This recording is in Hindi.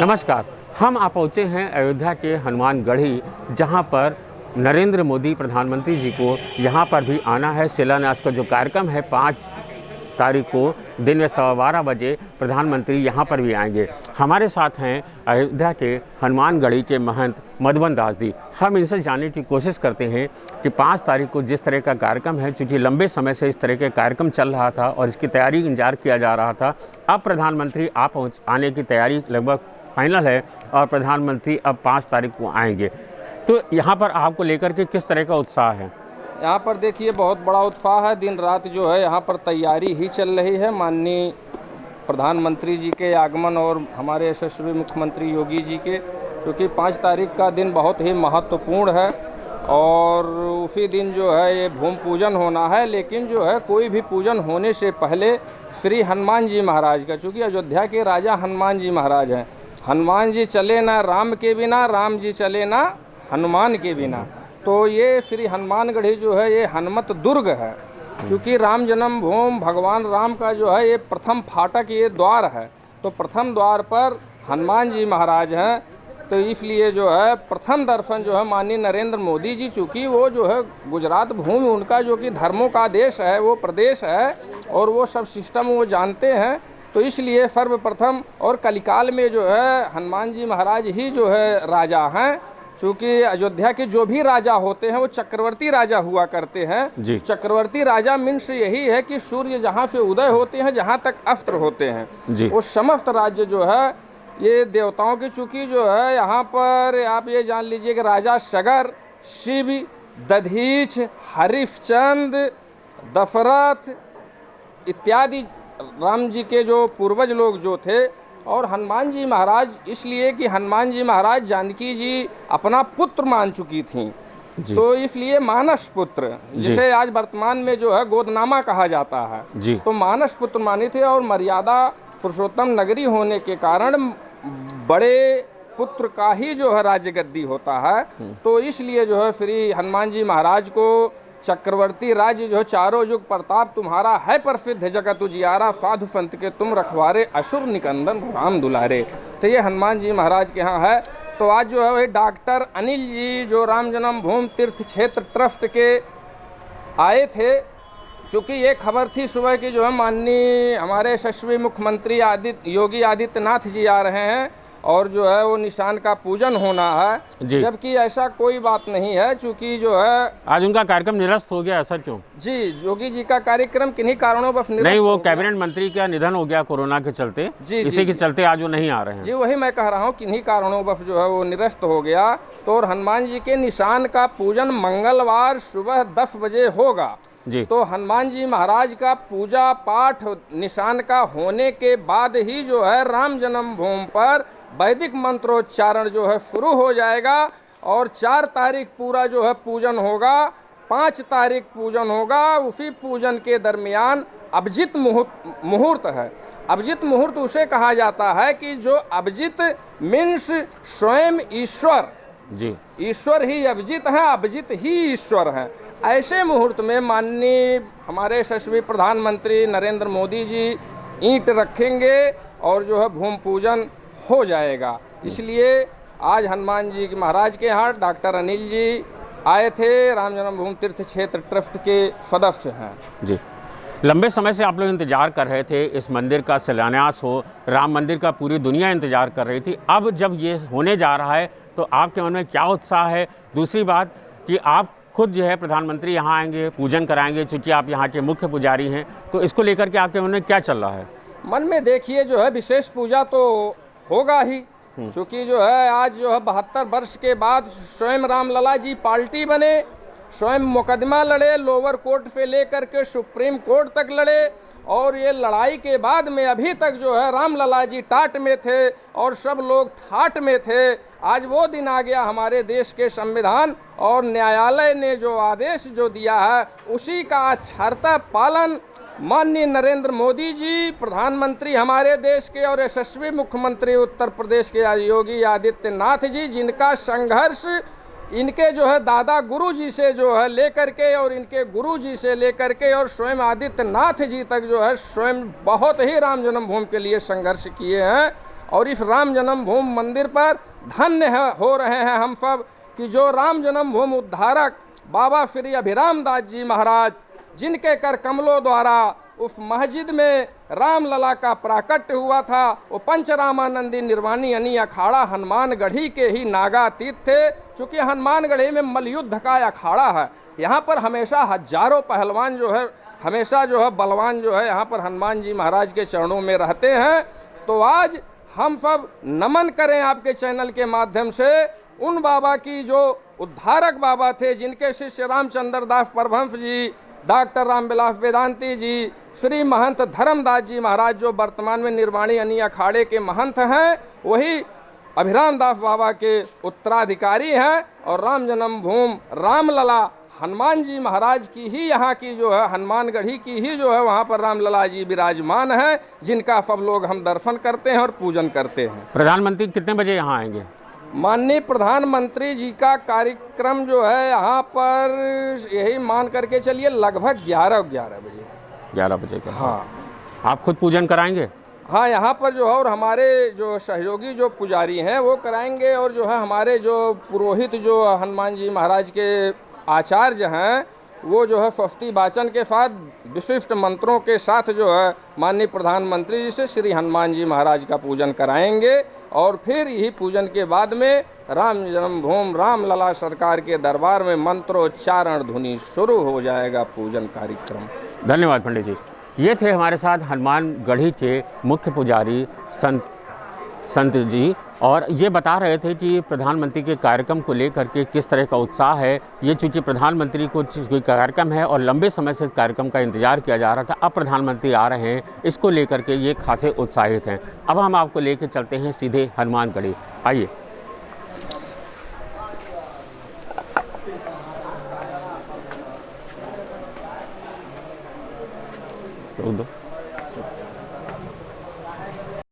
नमस्कार। हम आ पहुँचे हैं अयोध्या के हनुमानगढ़ी, जहां पर नरेंद्र मोदी प्रधानमंत्री जी को यहां पर भी आना है। शिलान्यास का जो कार्यक्रम है 5 तारीख को दिन में 12:15 बजे प्रधानमंत्री यहां पर भी आएंगे। हमारे साथ हैं अयोध्या के हनुमानगढ़ी के महंत मधुबन दास जी। हम इनसे जानने की कोशिश करते हैं कि 5 तारीख को जिस तरह का कार्यक्रम है, चूँकि लंबे समय से इस तरह के कार्यक्रम चल रहा था और इसकी तैयारी इंतजार किया जा रहा था, अब प्रधानमंत्री आने की तैयारी लगभग फाइनल है और प्रधानमंत्री अब 5 तारीख को आएंगे। तो यहाँ पर आपको लेकर के किस तरह का उत्साह है? यहाँ पर देखिए बहुत बड़ा उत्साह है। दिन रात जो है यहाँ पर तैयारी ही चल रही है। माननीय प्रधानमंत्री जी के आगमन और हमारे यशस्वी मुख्यमंत्री योगी जी के, क्योंकि 5 तारीख का दिन बहुत ही महत्वपूर्ण है और उसी दिन जो है ये भूमि पूजन होना है। लेकिन जो है कोई भी पूजन होने से पहले श्री हनुमान जी महाराज का, चूँकि अयोध्या के राजा हनुमान जी महाराज हैं, हनुमान जी चले ना राम के बिना, राम जी चले ना हनुमान के बिना। तो ये श्री हनुमानगढ़ी जो है ये हनुमत दुर्ग है, क्योंकि राम जन्मभूमि भगवान राम का जो है ये प्रथम फाटक, ये द्वार है। तो प्रथम द्वार पर हनुमान जी महाराज हैं, तो इसलिए जो है प्रथम दर्शन जो है माननीय नरेंद्र मोदी जी, चूँकि वो जो है गुजरात भूमि उनका जो कि धर्मों का देश है, वो प्रदेश है और वो सब सिस्टम वो जानते हैं। तो इसलिए सर्वप्रथम और कलिकाल में जो है हनुमान जी महाराज ही जो है राजा हैं। चूँकि अयोध्या के जो भी राजा होते हैं वो चक्रवर्ती राजा हुआ करते हैं। चक्रवर्ती राजा मीन्स यही है कि सूर्य जहाँ से उदय होते हैं, जहाँ तक अस्त्र होते हैं, वो समस्त राज्य जो है ये देवताओं की, चूँकि जो है यहाँ पर आप ये जान लीजिए कि राजा सगर, शिव, दधीच, हरिश्चंद, दशरथ इत्यादि राम जी के जो पूर्वज लोग जो थे, और हनुमान जी महाराज इसलिए कि हनुमान जी महाराज जानकी जी अपना पुत्र मान चुकी थी, तो इसलिए मानस पुत्र, जिसे आज वर्तमान में जो है गोदनामा कहा जाता है, तो मानस पुत्र मानी थे। और मर्यादा पुरुषोत्तम नगरी होने के कारण बड़े पुत्र का ही जो है राज्य गद्दी होता है। तो इसलिए जो है श्री हनुमान जी महाराज को चक्रवर्ती राज्य जो है चारों युग प्रताप तुम्हारा है प्रसिद्ध जगत उजियारा, साधु संत के तुम रखवारे, असुर निकंदन राम दुलारे। तो ये हनुमान जी महाराज के यहाँ है। तो आज जो है वही डॉक्टर अनिल जी जो राम जन्मभूमि तीर्थ क्षेत्र ट्रस्ट के आए थे, चूँकि ये खबर थी सुबह की जो है माननीय हमारे यशस्वी मुख्यमंत्री योगी आदित्यनाथ जी आ रहे हैं और जो है वो निशान का पूजन होना है, जबकि ऐसा कोई बात नहीं है। चूँकि जो है आज उनका कार्यक्रम निरस्त हो गया, ऐसा क्यों? जी, योगी जी का कार्यक्रम किन्हीं कारणों पर नहीं, वो कैबिनेट मंत्री का निधन हो गया कोरोना के चलते, इसी के चलते आज वो नहीं आ रहे हैं। जी, वही मैं कह रहा हूँ, किन्हीं कारणों पर जो है वो निरस्त हो गया। तो और हनुमान जी के निशान का पूजन मंगलवार सुबह 10 बजे होगा। तो हनुमान जी महाराज का पूजा पाठ निशान का होने के बाद ही जो है राम जन्मभूमि पर वैदिक मंत्रोच्चारण जो है शुरू हो जाएगा और 4 तारीख पूरा जो है पूजन होगा, 5 तारीख पूजन होगा। उसी पूजन के दरमियान अभिजित मुहूर्त है। अभिजित मुहूर्त उसे कहा जाता है कि जो अभिजित मीन्स स्वयं ईश्वर, ईश्वर ही अभिजित है, अभिजित ही ईश्वर है। ऐसे मुहूर्त में माननीय हमारे यशस्वी प्रधानमंत्री नरेंद्र मोदी जी ईंट रखेंगे और जो है भूमि पूजन हो जाएगा। इसलिए आज हनुमान जी महाराज के यहाँ डॉक्टर अनिल जी आए थे, राम जन्मभूमि तीर्थ क्षेत्र ट्रस्ट के सदस्य हैं। जी, लंबे समय से आप लोग इंतजार कर रहे थे इस मंदिर का शिलान्यास हो, राम मंदिर का पूरी दुनिया इंतजार कर रही थी। अब जब ये होने जा रहा है तो आपके मन में क्या उत्साह है? दूसरी बात कि आप खुद जो है प्रधानमंत्री यहाँ आएंगे, पूजन कराएंगे, चूँकि आप यहाँ के मुख्य पुजारी हैं, तो इसको लेकर के आपके मन में क्या चल रहा है? मन में देखिए जो है विशेष पूजा तो होगा ही, क्योंकि जो है आज जो है 72 वर्ष के बाद स्वयं रामलला जी पार्टी बने, स्वयं मुकदमा लड़े, लोअर कोर्ट से लेकर के सुप्रीम कोर्ट तक लड़े, और ये लड़ाई के बाद में अभी तक जो है रामलला जी टाट में थे और सब लोग ठाट में थे। आज वो दिन आ गया, हमारे देश के संविधान और न्यायालय ने जो आदेश जो दिया है उसी का अक्षरता पालन माननीय नरेंद्र मोदी जी प्रधानमंत्री हमारे देश के और यशस्वी मुख्यमंत्री उत्तर प्रदेश के योगी आदित्यनाथ जी, जिनका संघर्ष इनके जो है दादा गुरु जी से जो है लेकर के और इनके गुरु जी से लेकर के और स्वयं आदित्यनाथ जी तक जो है स्वयं बहुत ही राम जन्मभूमि के लिए संघर्ष किए हैं। और इस राम जन्मभूमि मंदिर पर धन्य हो रहे हैं हम सब कि जो राम जन्मभूमि उद्धारक बाबा श्री अभिराम दास जी महाराज, जिनके कर कमलों द्वारा उस मस्जिद में रामलला का प्राकट्य हुआ था, वो पंचरामानंदी निर्वाणी यानी अखाड़ा हनुमानगढ़ी के ही नागातीत थे। चूँकि हनुमानगढ़ी में मलयुद्ध का अखाड़ा है, यहाँ पर हमेशा हजारों पहलवान जो है, हमेशा जो है बलवान जो है यहाँ पर हनुमान जी महाराज के चरणों में रहते हैं। तो आज हम सब नमन करें आपके चैनल के माध्यम से उन बाबा की जो उद्धारक बाबा थे, जिनके शिष्य रामचंद्र दास परमहंस जी, डॉक्टर रामविलास वेदांती जी, श्री महंत धर्मदास जी महाराज जो वर्तमान में निर्वाणी यानी अखाड़े के महंत हैं, वही अभिराम दास बाबा के उत्तराधिकारी हैं। और राम जन्मभूमि रामलला हनुमान जी महाराज की ही यहाँ की जो है हनुमानगढ़ी की ही जो है वहाँ पर रामलला जी विराजमान हैं, जिनका सब लोग हम दर्शन करते हैं और पूजन करते हैं। प्रधानमंत्री कितने बजे यहाँ आएंगे? माननीय प्रधानमंत्री जी का कार्यक्रम जो है यहाँ पर यही मान करके चलिए लगभग 11 बजे। 11 बजे का? हाँ। आप खुद पूजन कराएंगे? हाँ, यहाँ पर जो है और हमारे जो सहयोगी जो पुजारी हैं वो कराएंगे, और जो है हमारे जो पुरोहित जो हनुमान जी महाराज के आचार्य हैं वो जो है स्वस्ति वाचन के साथ विशिष्ट मंत्रों के साथ जो है माननीय प्रधानमंत्री जी से श्री हनुमान जी महाराज का पूजन कराएंगे। और फिर यही पूजन के बाद में राम जन्मभूमि रामलला सरकार के दरबार में मंत्रोच्चारण ध्वनि शुरू हो जाएगा पूजन कार्यक्रम। धन्यवाद पंडित जी। ये थे हमारे साथ हनुमानगढ़ी के मुख्य पुजारी संत जी, और ये बता रहे थे कि प्रधानमंत्री के कार्यक्रम को लेकर के किस तरह का उत्साह है। ये चूँकि प्रधानमंत्री को कोई कार्यक्रम है और लंबे समय से इस कार्यक्रम का इंतजार किया जा रहा था, अब प्रधानमंत्री आ रहे हैं, इसको लेकर के ये खासे उत्साहित हैं। अब हम आपको लेकर चलते हैं सीधे हनुमानगढ़ी, आइए। दो